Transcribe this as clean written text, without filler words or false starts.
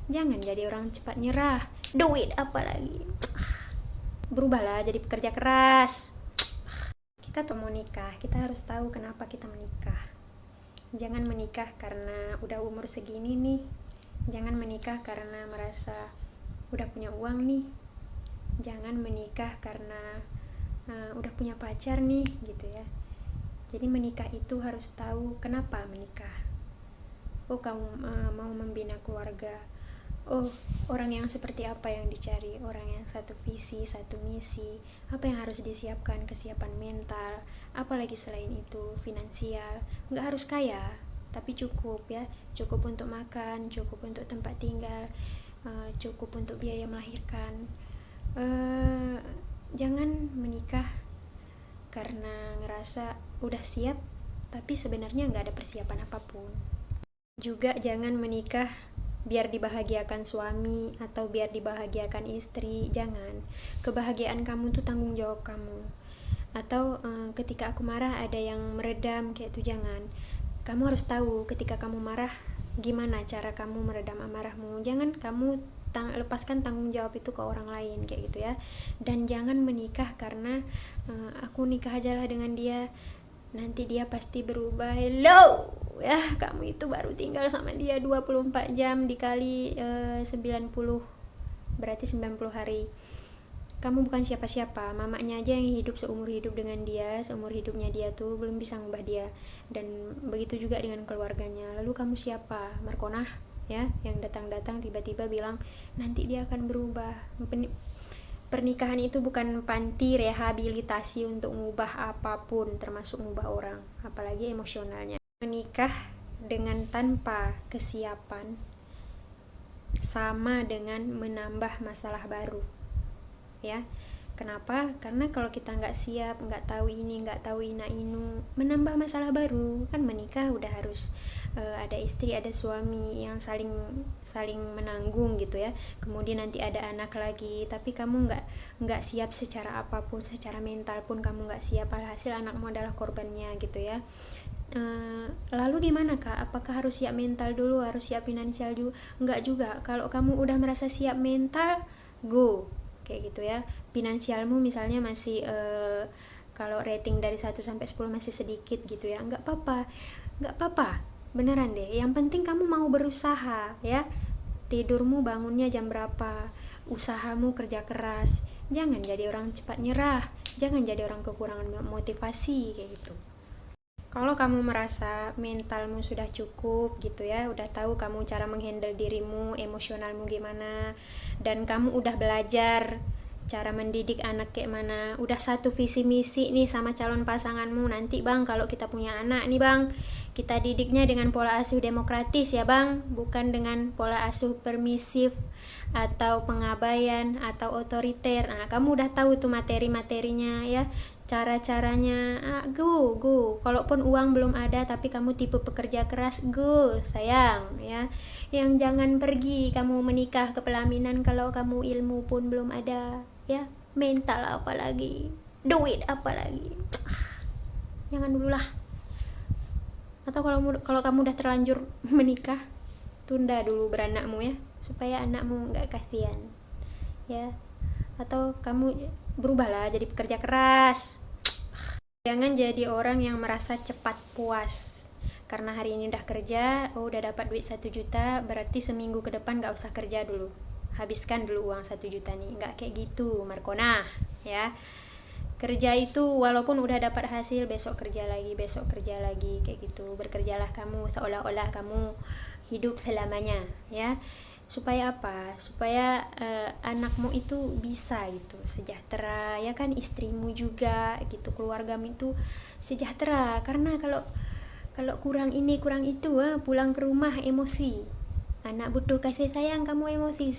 Jangan jadi orang cepat nyerah. Duit apalagi. Berubahlah jadi pekerja keras. Kita tuh mau nikah, kita harus tahu kenapa kita menikah. Jangan menikah karena udah umur segini nih. Jangan menikah karena merasa udah punya uang nih. Jangan menikah karena udah punya pacar nih gitu ya. Jadi menikah itu harus tahu kenapa menikah. Oh, kamu mau membina keluarga. Oh, orang yang seperti apa yang dicari? Orang yang satu visi, satu misi. Apa yang harus disiapkan? Kesiapan mental. Apalagi selain itu, finansial. Nggak harus kaya, tapi cukup ya. Cukup untuk makan, cukup untuk tempat tinggal, cukup untuk biaya melahirkan. Jangan menikah karena ngerasa udah siap, tapi sebenarnya nggak ada persiapan apapun. Juga jangan menikah biar dibahagiakan suami atau biar dibahagiakan istri. Jangan. Kebahagiaan kamu tuh tanggung jawab kamu. Atau ketika aku marah ada yang meredam kayak itu. Jangan. Kamu harus tahu ketika kamu marah gimana cara kamu meredam amarahmu. Jangan kamu lepaskan tanggung jawab itu ke orang lain kayak gitu ya. Dan jangan menikah karena aku nikah aja lah dengan dia, nanti dia pasti berubah. Hello ya, kamu itu baru tinggal sama dia 24 jam dikali 90, berarti 90 hari. Kamu bukan siapa-siapa, mamanya aja yang hidup seumur hidup dengan dia, seumur hidupnya dia tuh belum bisa ngubah dia. Dan begitu juga dengan keluarganya. Lalu kamu siapa? Markonah ya, yang datang-datang tiba-tiba bilang nanti dia akan berubah. Pernikahan itu bukan panti rehabilitasi untuk mengubah apapun, termasuk mengubah orang, apalagi emosionalnya. Menikah dengan tanpa kesiapan sama dengan menambah masalah baru ya. Kenapa? Karena kalau kita nggak siap, nggak tahu ini, nggak tahu ina inu, menambah masalah baru. Kan menikah udah harus ada istri, ada suami yang saling menanggung gitu ya. Kemudian nanti ada anak lagi, tapi kamu nggak siap secara apapun, secara mental pun kamu nggak siap. Alhasil anakmu adalah korbannya gitu ya. Lalu gimana kak? Apakah harus siap mental dulu, harus siap finansial dulu? Nggak juga. Kalau kamu udah merasa siap mental, go kayak gitu ya. Finansialmu misalnya masih kalau rating dari 1 sampai 10 masih sedikit gitu ya, nggak apa-apa, beneran deh. Yang penting kamu mau berusaha ya. Tidurmu bangunnya jam berapa, usahamu kerja keras. Jangan jadi orang cepat nyerah, jangan jadi orang kekurangan motivasi kayak gitu. Kalau kamu merasa mentalmu sudah cukup gitu ya, udah tahu kamu cara menghandle dirimu, emosionalmu gimana, dan kamu udah belajar cara mendidik anak kayak mana, udah satu visi misi nih sama calon pasanganmu. Nanti bang, kalau kita punya anak nih bang, kita didiknya dengan pola asuh demokratis ya bang, bukan dengan pola asuh permisif atau pengabaian atau otoriter. Nah, kamu udah tahu tuh materi-materinya ya, cara-caranya. Go. Kalaupun uang belum ada tapi kamu tipe pekerja keras, go sayang ya. Yang jangan pergi kamu menikah ke pelaminan kalau kamu ilmu pun belum ada ya. Mental apalagi, duit apalagi. Jangan dulu lah. Atau kalau kamu udah terlanjur menikah, tunda dulu beranakmu ya, supaya anakmu nggak kasihan ya. Atau kamu berubahlah jadi pekerja keras. Jangan jadi orang yang merasa cepat puas karena hari ini udah kerja, udah dapat duit 1 juta, berarti seminggu ke depan gak usah kerja dulu, habiskan dulu uang 1 juta nih. Gak kayak gitu Markona ya. Kerja itu walaupun udah dapat hasil, besok kerja lagi kayak gitu. Berkerjalah kamu seolah-olah kamu hidup selamanya ya. Supaya apa? Supaya anakmu itu bisa gitu sejahtera ya kan, istrimu juga gitu, keluargamu itu sejahtera. Karena kalau kurang ini kurang itu, pulang ke rumah emosi, anak butuh kasih sayang, kamu emosi.